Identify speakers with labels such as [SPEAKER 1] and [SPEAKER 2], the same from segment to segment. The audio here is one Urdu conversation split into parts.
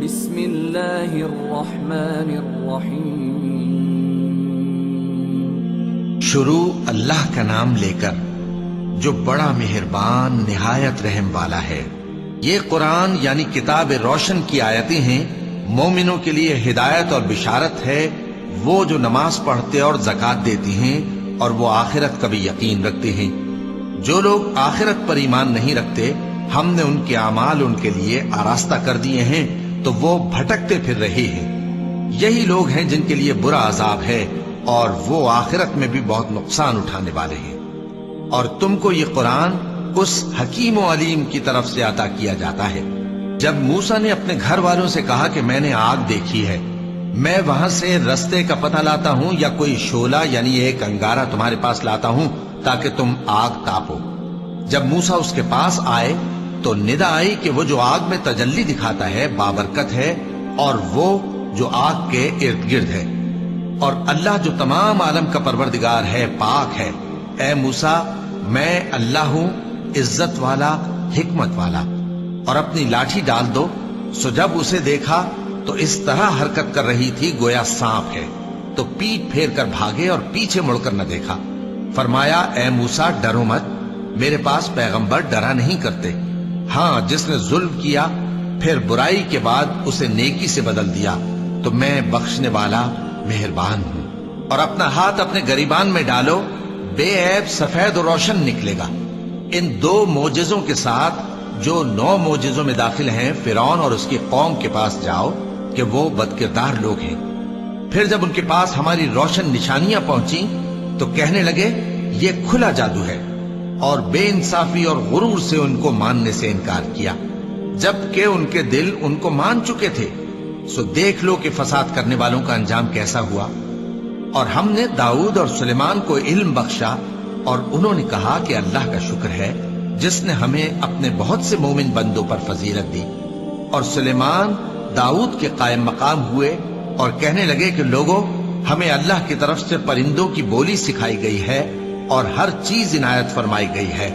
[SPEAKER 1] بسم اللہ الرحمن الرحیم۔
[SPEAKER 2] شروع اللہ کا نام لے کر جو بڑا مہربان نہایت رحم والا ہے۔ یہ قرآن یعنی کتاب روشن کی آیتیں ہیں، مومنوں کے لیے ہدایت اور بشارت ہے، وہ جو نماز پڑھتے اور زکوٰۃ دیتی ہیں اور وہ آخرت کا بھی یقین رکھتے ہیں۔ جو لوگ آخرت پر ایمان نہیں رکھتے، ہم نے ان کے اعمال ان کے لیے آراستہ کر دیے ہیں تو وہ بھٹکتے پھر رہے ہیں۔ یہی لوگ ہیں جن کے لیے برا عذاب ہے اور وہ آخرت میں بھی بہت نقصان اٹھانے والے ہیں۔ اور تم کو یہ قرآن اس حکیم و علیم کی طرف سے عطا کیا جاتا ہے۔ جب موسیٰ نے اپنے گھر والوں سے کہا کہ میں نے آگ دیکھی ہے، میں وہاں سے رستے کا پتہ لاتا ہوں یا کوئی شعلہ یعنی ایک انگارہ تمہارے پاس لاتا ہوں تاکہ تم آگ تاپو۔ جب موسیٰ اس کے پاس آئے تو ندا آئی کہ وہ جو آگ میں تجلی دکھاتا ہے بابرکت ہے، اور وہ جو آگ کے ارد گرد ہے، اور اللہ جو تمام عالم کا پروردگار ہے پاک ہے۔ اے موسیٰ، میں اللہ ہوں، عزت والا، حکمت والا، اور اپنی لاٹھی ڈال دو۔ سو جب اسے دیکھا تو اس طرح حرکت کر رہی تھی گویا سانپ ہے، تو پیٹ پھیر کر بھاگے اور پیچھے مڑ کر نہ دیکھا۔ فرمایا، اے موسیٰ، ڈرو مت، میرے پاس پیغمبر ڈرا نہیں کرتے۔ ہاں، جس نے ظلم کیا پھر برائی کے بعد اسے نیکی سے بدل دیا تو میں بخشنے والا مہربان ہوں۔ اور اپنا ہاتھ اپنے گریبان میں ڈالو، بے عیب سفید و روشن نکلے گا۔ ان 2 معجزوں کے ساتھ جو 9 معجزوں میں داخل ہیں، فرعون اور اس کی قوم کے پاس جاؤ کہ وہ بدکردار لوگ ہیں۔ پھر جب ان کے پاس ہماری روشن نشانیاں پہنچی تو کہنے لگے یہ کھلا جادو ہے، اور بے انصافی اور غرور سے ان کو ماننے سے انکار کیا، جبکہ ان کے دل ان کو مان چکے تھے۔ سو دیکھ لو کہ فساد کرنے والوں کا انجام کیسا ہوا۔ اور ہم نے داؤد اور سلیمان کو علم بخشا، اور انہوں نے کہا کہ اللہ کا شکر ہے جس نے ہمیں اپنے بہت سے مومن بندوں پر فضیلت دی۔ اور سلیمان داؤد کے قائم مقام ہوئے اور کہنے لگے کہ لوگوں، ہمیں اللہ کی طرف سے پرندوں کی بولی سکھائی گئی ہے اور ہر چیز عنایت فرمائی گئی ہے،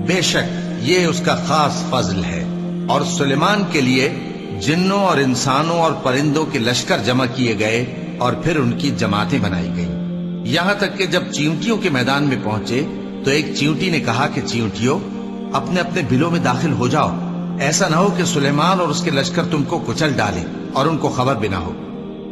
[SPEAKER 2] بے شک یہ اس کا خاص فضل ہے۔ اور سلیمان کے لیے جنوں اور انسانوں اور پرندوں کے لشکر جمع کیے گئے اور پھر ان کی جماعتیں بنائی گئیں، یہاں تک کہ جب چیونٹیوں کے میدان میں پہنچے تو ایک چیونٹی نے کہا کہ چیونٹیوں، اپنے اپنے بلوں میں داخل ہو جاؤ، ایسا نہ ہو کہ سلیمان اور اس کے لشکر تم کو کچل ڈالیں اور ان کو خبر بھی نہ ہو۔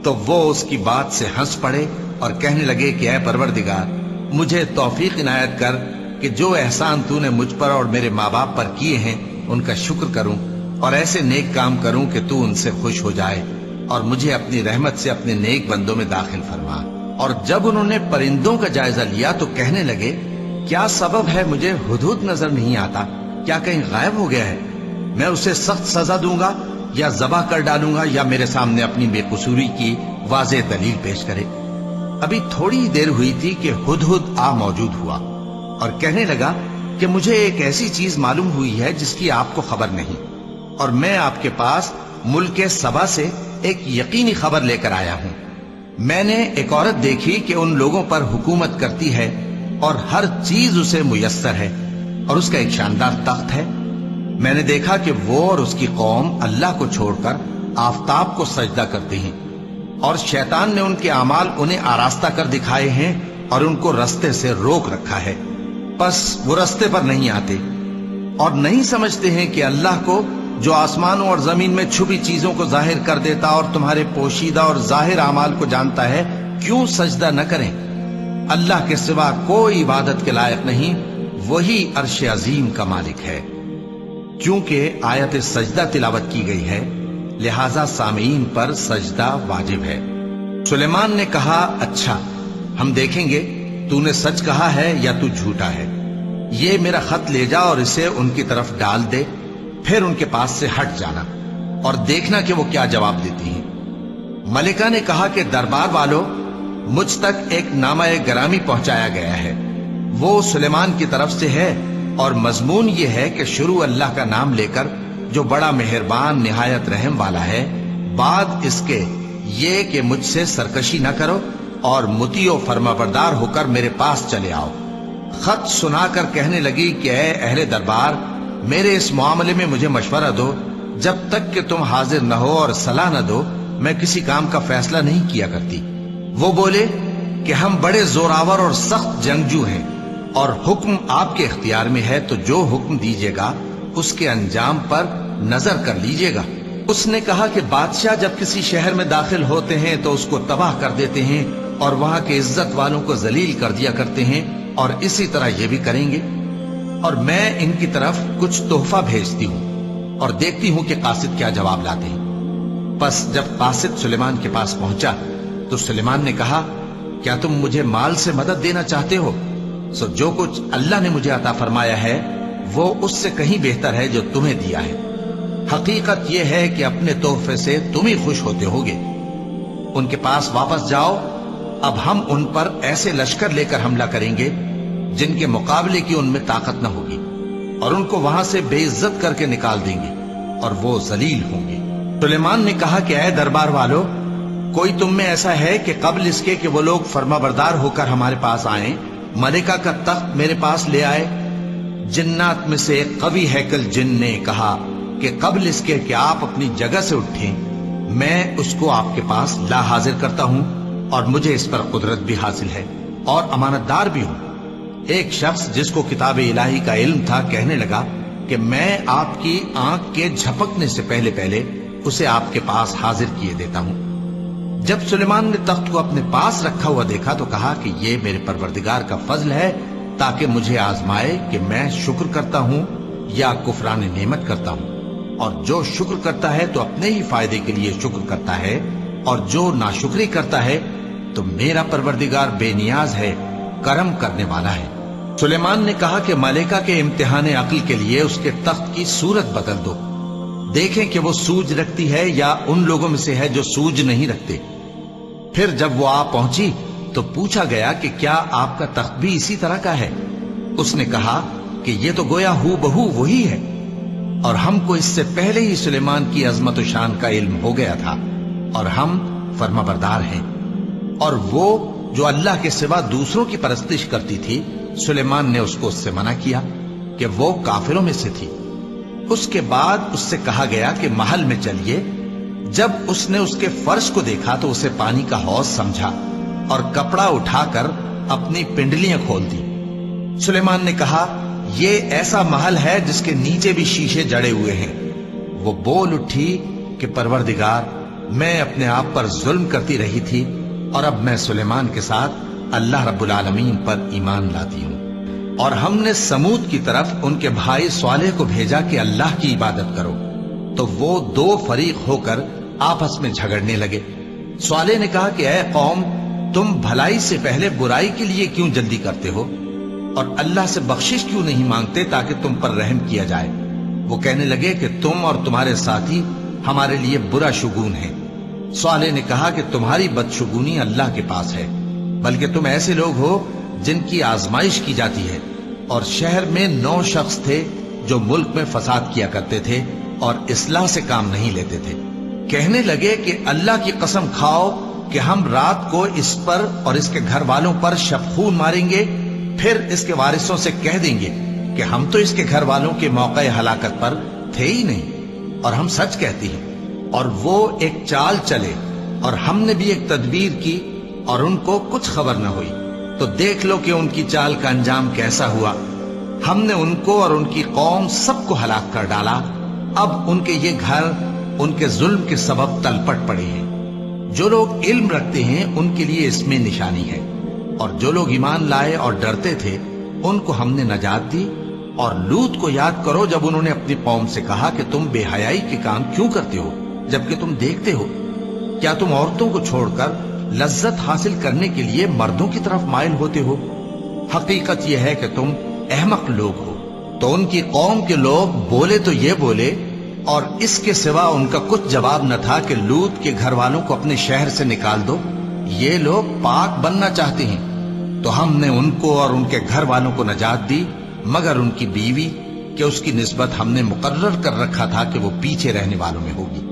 [SPEAKER 2] تو وہ اس کی بات سے ہنس پڑے اور کہنے لگے کہ اے پروردگار، مجھے توفیق عنایت کر کہ جو احسان تو نے مجھ پر اور میرے ماں باپ پر کیے ہیں ان کا شکر کروں، اور ایسے نیک کام کروں کہ تو ان سے خوش ہو جائے، اور مجھے اپنی رحمت سے اپنے نیک بندوں میں داخل فرما۔ اور جب انہوں نے پرندوں کا جائزہ لیا تو کہنے لگے کیا سبب ہے مجھے ہدہد نظر نہیں آتا؟ کیا کہیں غائب ہو گیا ہے؟ میں اسے سخت سزا دوں گا یا ذبح کر ڈالوں گا، یا میرے سامنے اپنی بے قصوری کی واضح دلیل پیش کرے۔ ابھی تھوڑی دیر ہوئی تھی کہ ہدہد آ موجود ہوا اور کہنے لگا کہ مجھے ایک ایسی چیز معلوم ہوئی ہے جس کی آپ کو خبر نہیں، اور میں آپ کے پاس ملک سبا سے ایک یقینی خبر لے کر آیا ہوں۔ میں نے ایک عورت دیکھی کہ ان لوگوں پر حکومت کرتی ہے اور ہر چیز اسے میسر ہے، اور اس کا ایک شاندار تخت ہے۔ میں نے دیکھا کہ وہ اور اس کی قوم اللہ کو چھوڑ کر آفتاب کو سجدہ کرتے ہیں، اور شیطان نے ان کے اعمال انہیں آراستہ کر دکھائے ہیں اور ان کو رستے سے روک رکھا ہے، پس وہ رستے پر نہیں آتے، اور نہیں سمجھتے ہیں کہ اللہ کو جو آسمانوں اور زمین میں چھپی چیزوں کو ظاہر کر دیتا اور تمہارے پوشیدہ اور ظاہر اعمال کو جانتا ہے، کیوں سجدہ نہ کریں؟ اللہ کے سوا کوئی عبادت کے لائق نہیں، وہی عرش عظیم کا مالک ہے۔ کیونکہ آیت سجدہ تلاوت کی گئی ہے لہذا سامعین پر سجدہ واجب ہے۔ سلیمان نے کہا اچھا، ہم دیکھیں گے تو نے سچ کہا ہے یا تو جھوٹا ہے۔ یہ میرا خط لے جا اور اسے ان کی طرف ڈال دے، پھر ان کے پاس سے ہٹ جانا اور دیکھنا کہ وہ کیا جواب دیتی ہیں۔ ملکہ نے کہا کہ دربار والوں، مجھ تک ایک نامہ گرامی پہنچایا گیا ہے، وہ سلیمان کی طرف سے ہے، اور مضمون یہ ہے کہ شروع اللہ کا نام لے کر جو بڑا مہربان نہایت رحم والا ہے، بعد اس کے یہ کہ مجھ سے سرکشی نہ کرو اور مطیع و فرمانبردار ہو کر میرے پاس چلے آؤ۔ خط سنا کر کہنے لگی کہ اے اہل دربار، میرے اس معاملے میں مجھے مشورہ دو جب تک کہ تم حاضر نہ ہو اور صلاح نہ دو میں کسی کام کا فیصلہ نہیں کیا کرتی۔ وہ بولے کہ ہم بڑے زوراور اور سخت جنگجو ہیں اور حکم آپ کے اختیار میں ہے، تو جو حکم دیجیے گا اس کے انجام پر نظر کر لیجیے گا۔ اس نے کہا کہ بادشاہ جب کسی شہر میں داخل ہوتے ہیں تو اس کو تباہ کر دیتے ہیں اور وہاں کے عزت والوں کو ذلیل کر دیا کرتے ہیں، اور اسی طرح یہ بھی کریں گے، اور میں ان کی طرف کچھ تحفہ بھیجتی ہوں اور دیکھتی ہوں کہ قاصد کیا جواب لاتے ہیں۔ پس جب قاصد سلیمان کے پاس پہنچا تو سلیمان نے کہا، کیا تم مجھے مال سے مدد دینا چاہتے ہو؟ سو جو کچھ اللہ نے مجھے عطا فرمایا ہے وہ اس سے کہیں بہتر ہے جو تمہیں دیا ہے۔ حقیقت یہ ہے کہ اپنے تحفے سے تم ہی خوش ہوتے ہوگے۔ ان کے پاس واپس جاؤ، اب ہم ان پر ایسے لشکر لے کر حملہ کریں گے جن کے مقابلے کی ان میں طاقت نہ ہوگی، اور ان کو وہاں سے بے عزت کر کے نکال دیں گے اور وہ ذلیل ہوں گے۔ سلیمان نے کہا کہ اے دربار والو، کوئی تم میں ایسا ہے کہ قبل اس کے کہ وہ لوگ فرما بردار ہو کر ہمارے پاس آئیں ملکہ کا تخت میرے پاس لے آئے؟ جنات میں سے ایک قوی ہیکل جن نے کہا کہ قبل اس کے کہ آپ اپنی جگہ سے اٹھیں میں اس کو آپ کے پاس لا حاضر کرتا ہوں، اور مجھے اس پر قدرت بھی حاصل ہے اور امانت دار بھی ہوں۔ ایک شخص جس کو کتاب الہی کا علم تھا کہنے لگا کہ میں آپ کی آنکھ کے جھپکنے سے پہلے پہلے اسے آپ کے پاس حاضر کیے دیتا ہوں۔ جب سلیمان نے تخت کو اپنے پاس رکھا ہوا دیکھا تو کہا کہ یہ میرے پروردگار کا فضل ہے تاکہ مجھے آزمائے کہ میں شکر کرتا ہوں یا کفران نعمت کرتا ہوں، اور جو شکر کرتا ہے تو اپنے ہی فائدے کے لیے شکر کرتا ہے، اور جو ناشکری کرتا ہے تو میرا پروردگار بے نیاز ہے، کرم کرنے والا ہے۔ سلیمان نے کہا کہ ملکہ کے امتحان عقل کے لیے اس کے تخت کی صورت بدل دو، دیکھیں کہ وہ سوج رکھتی ہے یا ان لوگوں میں سے ہے جو سوج نہیں رکھتے۔ پھر جب وہ آ پہنچی تو پوچھا گیا کہ کیا آپ کا تخت بھی اسی طرح کا ہے؟ اس نے کہا کہ یہ تو گویا ہو بہو وہی ہے، اور ہم کو اس سے پہلے ہی سلیمان کی عظمت و شان کا علم ہو گیا تھا، اور ہم فرما بردار ہیں۔ اور وہ جو اللہ کے سوا دوسروں کی پرستش کرتی تھی، سلیمان نے اس کو اس سے منع کیا کہ وہ کافروں میں سے تھی۔ اس کے بعد اس سے کہا گیا کہ محل میں چلیے۔ جب اس نے اس کے فرش کو دیکھا تو اسے پانی کا حوض سمجھا اور کپڑا اٹھا کر اپنی پنڈلیاں کھول دی۔ سلیمان نے کہا، یہ ایسا محل ہے جس کے نیچے بھی شیشے جڑے ہوئے ہیں۔ وہ بول اٹھی کہ پروردگار، میں اپنے آپ پر ظلم کرتی رہی تھی، اور اب میں سلیمان کے ساتھ اللہ رب العالمین پر ایمان لاتی ہوں۔ اور ہم نے سمود کی طرف ان کے بھائی صالح کو بھیجا کہ اللہ کی عبادت کرو، تو وہ دو فریق ہو کر آپس میں جھگڑنے لگے۔ صالح نے کہا کہ اے قوم، تم بھلائی سے پہلے برائی کے لیے کیوں جلدی کرتے ہو، اور اللہ سے بخشش کیوں نہیں مانگتے تاکہ تم پر رحم کیا جائے؟ وہ کہنے لگے کہ تم اور تمہارے ساتھی ہمارے لیے برا شگون ہیں۔ صالح نے کہا کہ تمہاری بدشگونی اللہ کے پاس ہے، بلکہ تم ایسے لوگ ہو جن کی آزمائش کی جاتی ہے۔ اور شہر میں 9 شخص تھے جو ملک میں فساد کیا کرتے تھے اور اصلاح سے کام نہیں لیتے تھے۔ کہنے لگے کہ اللہ کی قسم کھاؤ کہ ہم رات کو اس پر اور اس کے گھر والوں پر شبخون ماریں گے، پھر اس کے وارثوں سے کہہ دیں گے کہ ہم تو اس کے گھر والوں کے موقع ہلاکت پر تھے ہی نہیں، اور ہم سچ کہتی ہیں۔ اور وہ ایک چال چلے، اور ہم نے بھی ایک تدبیر کی اور ان کو کچھ خبر نہ ہوئی، تو دیکھ لو کہ ان کی چال کا انجام کیسا ہوا۔ ہم نے ان کو اور ان کی قوم سب کو ہلاک کر ڈالا۔ اب ان کے یہ گھر ان کے ظلم کے سبب تلپٹ پڑے ہیں۔ جو لوگ علم رکھتے ہیں ان کے لیے اس میں نشانی ہے، اور جو لوگ ایمان لائے اور ڈرتے تھے ان کو ہم نے نجات دی۔ اور لوط کو یاد کرو جب انہوں نے اپنی قوم سے کہا کہ تم بے حیائی کے کام کیوں کرتے ہو جبکہ تم دیکھتے ہو؟ کیا تم عورتوں کو چھوڑ کر لذت حاصل کرنے کے لیے مردوں کی طرف مائل ہوتے ہو؟ حقیقت یہ ہے کہ تم احمق لوگ ہو۔ تو ان کی قوم کے لوگ بولے تو یہ بولے، اور اس کے سوا ان کا کچھ جواب نہ تھا کہ لوط کے گھر والوں کو اپنے شہر سے نکال دو، یہ لوگ پاک بننا چاہتے ہیں۔ تو ہم نے ان کو اور ان کے گھر والوں کو نجات دی، مگر ان کی بیوی کہ اس کی نسبت ہم نے مقرر کر رکھا تھا کہ وہ پیچھے رہنے والوں میں ہوگی۔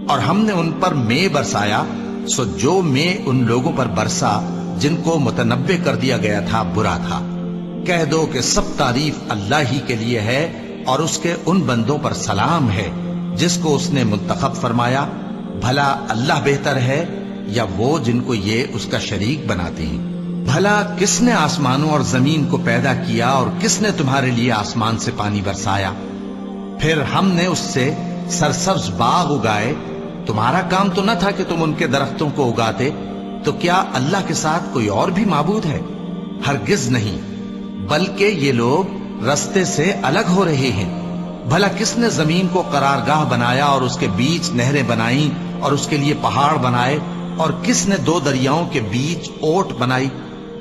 [SPEAKER 2] اور ہم نے ان پر مے برسایا، سو جو مے ان لوگوں پر برسا جن کو متنبع کر دیا گیا تھا برا تھا۔ کہہ دو کہ سب تعریف اللہ ہی کے لیے ہے، اور اس کے ان بندوں پر سلام ہے جس کو اس نے منتخب فرمایا، بھلا اللہ بہتر ہے یا وہ جن کو یہ اس کا شریک بناتے ہیں؟ بھلا کس نے آسمانوں اور زمین کو پیدا کیا اور کس نے تمہارے لیے آسمان سے پانی برسایا؟ پھر ہم نے اس سے سرسبز باغ اگائے، تمہارا کام تو نہ تھا کہ تم ان کے درختوں کو اگاتے؟ تو کیا اللہ کے ساتھ کوئی اور بھی معبود ہے؟ ہرگز نہیں، بلکہ یہ لوگ رستے سے الگ ہو رہے ہیں۔ بھلا کس نے زمین کو قرارگاہ بنایا اور اس کے بیچ نہریں بنائیں اور اس کے لیے پہاڑ بنائے، اور کس نے 2 دریاؤں کے بیچ اوٹ بنائی؟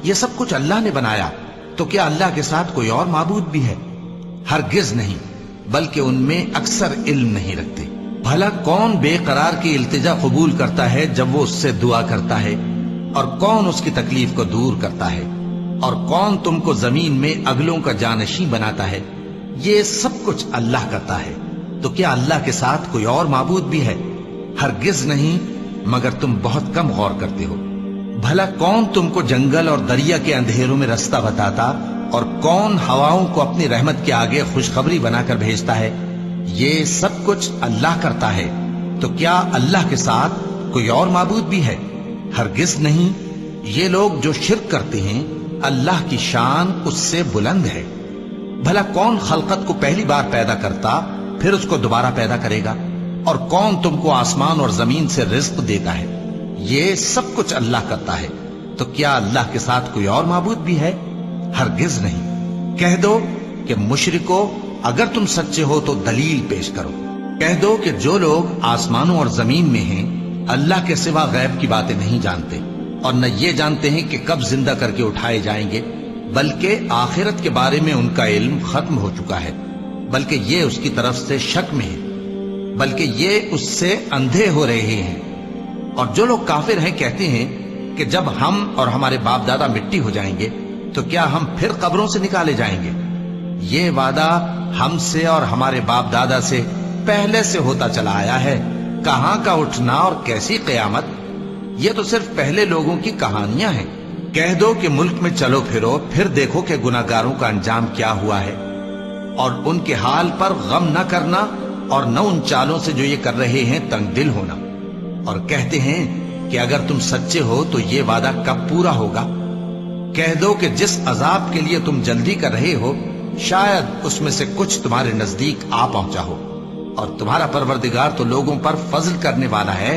[SPEAKER 2] یہ سب کچھ اللہ نے بنایا، تو کیا اللہ کے ساتھ کوئی اور معبود بھی ہے؟ ہرگز نہیں، بلکہ ان میں اکثر علم نہیں رکھتے۔ بھلا کون بے قرار کی التجا قبول کرتا ہے جب وہ اس سے دعا کرتا ہے، اور کون اس کی تکلیف کو دور کرتا ہے، اور کون تم کو زمین میں اگلوں کا جانشین بناتا ہے؟ یہ سب کچھ اللہ کرتا ہے، تو کیا اللہ کے ساتھ کوئی اور معبود بھی ہے؟ ہرگز نہیں، مگر تم بہت کم غور کرتے ہو۔ بھلا کون تم کو جنگل اور دریا کے اندھیروں میں رستہ بتاتا، اور کون ہواؤں کو اپنی رحمت کے آگے خوشخبری بنا کر بھیجتا ہے؟ یہ سب کچھ اللہ کرتا ہے، تو کیا اللہ کے ساتھ کوئی اور معبود بھی ہے؟ ہرگز نہیں۔ یہ لوگ جو شرک کرتے ہیں، اللہ کی شان اس سے بلند ہے۔ بھلا کون خلقت کو پہلی بار پیدا کرتا پھر اس کو دوبارہ پیدا کرے گا؟ اور کون تم کو آسمان اور زمین سے رزق دیتا ہے؟ یہ سب کچھ اللہ کرتا ہے، تو کیا اللہ کے ساتھ کوئی اور معبود بھی ہے؟ ہرگز نہیں۔ کہہ دو کہ مشرکو، اگر تم سچے ہو تو دلیل پیش کرو۔ کہہ دو کہ جو لوگ آسمانوں اور زمین میں ہیں اللہ کے سوا غیب کی باتیں نہیں جانتے، اور نہ یہ جانتے ہیں کہ کب زندہ کر کے اٹھائے جائیں گے، بلکہ آخرت کے بارے میں ان کا علم ختم ہو چکا ہے، بلکہ یہ اس کی طرف سے شک میں ہے، بلکہ یہ اس سے اندھے ہو رہے ہیں۔ اور جو لوگ کافر ہیں کہتے ہیں کہ جب ہم اور ہمارے باپ دادا مٹی ہو جائیں گے تو کیا ہم پھر قبروں سے نکالے جائیں گے؟ یہ وعدہ ہم سے اور ہمارے باپ دادا سے پہلے سے ہوتا چلا آیا ہے، کہاں کا اٹھنا اور کیسی قیامت؟ یہ تو صرف پہلے لوگوں کی کہانیاں ہیں۔ کہہ دو کہ ملک میں چلو پھرو، پھر دیکھو کہ گناہگاروں کا انجام کیا ہوا ہے، اور ان کے حال پر غم نہ کرنا، اور نہ ان چالوں سے جو یہ کر رہے ہیں تنگ دل ہونا۔ اور کہتے ہیں کہ اگر تم سچے ہو تو یہ وعدہ کب پورا ہوگا؟ کہہ دو کہ جس عذاب کے لیے تم جلدی کر رہے ہو، شاید اس میں سے کچھ تمہارے نزدیک آ پہنچا ہو، اور تمہارا پروردگار تو لوگوں پر فضل کرنے والا ہے،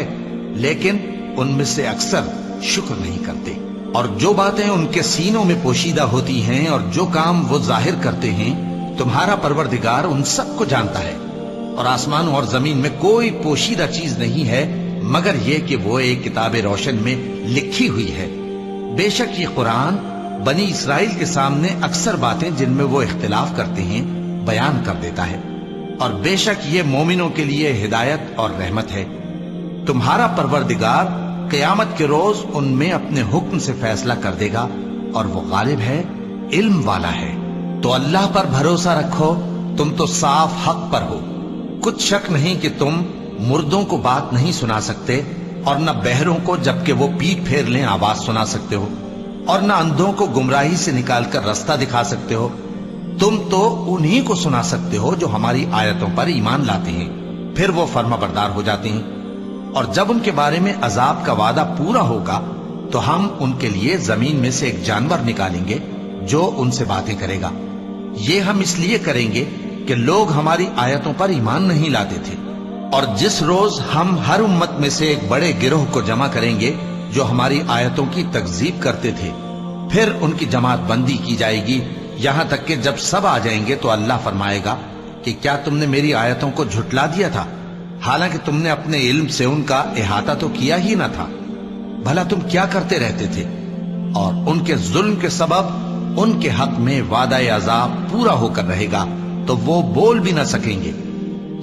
[SPEAKER 2] لیکن ان میں سے اکثر شکر نہیں کرتے۔ اور جو باتیں ان کے سینوں میں پوشیدہ ہوتی ہیں اور جو کام وہ ظاہر کرتے ہیں، تمہارا پروردگار ان سب کو جانتا ہے۔ اور آسمانوں اور زمین میں کوئی پوشیدہ چیز نہیں ہے مگر یہ کہ وہ ایک کتاب روشن میں لکھی ہوئی ہے۔ بے شک یہ قرآن بنی اسرائیل کے سامنے اکثر باتیں جن میں وہ اختلاف کرتے ہیں بیان کر دیتا ہے، اور بے شک یہ مومنوں کے لیے ہدایت اور رحمت ہے۔ تمہارا پروردگار قیامت کے روز ان میں اپنے حکم سے فیصلہ کر دے گا، اور وہ غالب ہے، علم والا ہے۔ تو اللہ پر بھروسہ رکھو، تم تو صاف حق پر ہو۔ کچھ شک نہیں کہ تم مردوں کو بات نہیں سنا سکتے، اور نہ بہروں کو جبکہ وہ پیٹ پھیر لیں آواز سنا سکتے ہو، اور نہ اندھوں کو گمراہی سے نکال کر رستہ دکھا سکتے ہو۔ تم تو انہی کو سنا سکتے ہو جو ہماری آیتوں پر ایمان لاتے ہیں، پھر وہ فرما بردار ہو جاتے ہیں۔ اور جب ان کے بارے میں عذاب کا وعدہ پورا ہوگا تو ہم ان کے لیے زمین میں سے ایک جانور نکالیں گے جو ان سے باتیں کرے گا۔ یہ ہم اس لیے کریں گے کہ لوگ ہماری آیتوں پر ایمان نہیں لاتے تھے۔ اور جس روز ہم ہر امت میں سے ایک بڑے گروہ کو جمع کریں گے جو ہماری آیتوں کی تکذیب کرتے تھے، پھر ان کی جماعت بندی کی جائے گی، یہاں تک کہ جب سب آ جائیں گے تو اللہ فرمائے گا کہ کیا تم نے میری آیتوں کو جھٹلا دیا تھا، حالانکہ تم نے اپنے علم سے ان کا احاطہ تو کیا ہی نہ تھا۔ بھلا تم کیا کرتے رہتے تھے؟ اور ان کے ظلم کے سبب ان کے حق میں وعدہ عذاب پورا ہو کر رہے گا تو وہ بول بھی نہ سکیں گے۔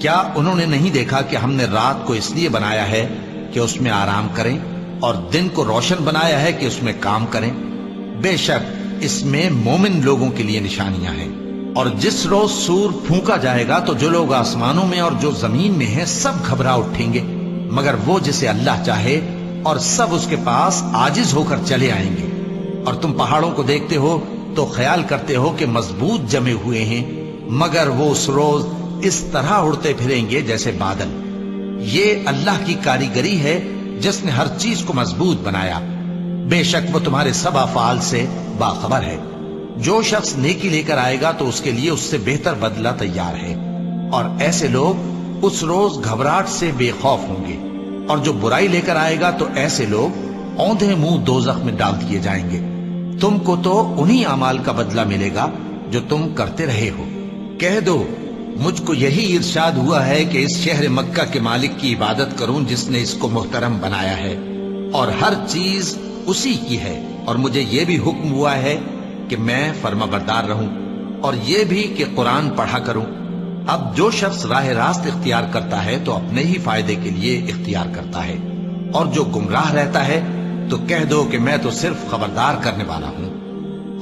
[SPEAKER 2] کیا انہوں نے نہیں دیکھا کہ ہم نے رات کو اس لیے بنایا ہے کہ اس میں آرام کریں، اور دن کو روشن بنایا ہے کہ اس میں کام کریں؟ بے شک اس میں مومن لوگوں کے لیے نشانیاں ہیں۔ اور جس روز سور پھونکا جائے گا تو جو لوگ آسمانوں میں اور جو زمین میں ہیں سب گھبرا اٹھیں گے، مگر وہ جسے اللہ چاہے، اور سب اس کے پاس عاجز ہو کر چلے آئیں گے۔ اور تم پہاڑوں کو دیکھتے ہو تو خیال کرتے ہو کہ مضبوط جمے ہوئے ہیں، مگر وہ اس روز اس طرح اڑتے پھریں گے جیسے بادل۔ یہ اللہ کی کاریگری ہے جس نے ہر چیز کو مضبوط بنایا، بے شک وہ تمہارے سب افعال سے باخبر ہے۔ جو شخص نیکی لے کر آئے گا تو اس کے لیے اس سے بہتر بدلہ تیار ہے، اور ایسے لوگ اس روز گھبراہٹ سے بے خوف ہوں گے، اور جو برائی لے کر آئے گا تو ایسے لوگ اوندھے منہ دوزخ میں ڈال دیے جائیں گے۔ تم کو تو انہی اعمال کا بدلہ ملے گا جو تم کرتے رہے ہو۔ کہہ دو مجھ کو یہی ارشاد ہوا ہے کہ اس شہر مکہ کے مالک کی عبادت کروں جس نے اس کو محترم بنایا ہے، اور ہر چیز اسی کی ہے، اور مجھے یہ بھی حکم ہوا ہے کہ میں فرما بردار رہوں، اور یہ بھی کہ قرآن پڑھا کروں۔ اب جو شخص راہ راست اختیار کرتا ہے تو اپنے ہی فائدے کے لیے اختیار کرتا ہے، اور جو گمراہ رہتا ہے تو کہہ دو کہ میں تو صرف خبردار کرنے والا ہوں۔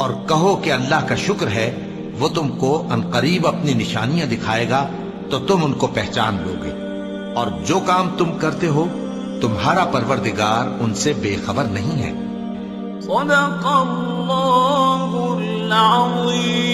[SPEAKER 2] اور کہو کہ اللہ کا شکر ہے، وہ تم کو عنقریب اپنی نشانیاں دکھائے گا تو تم ان کو پہچان لو گے، اور جو کام تم کرتے ہو تمہارا پروردگار ان سے بے خبر نہیں ہے۔
[SPEAKER 1] صدق اللہ العظیم۔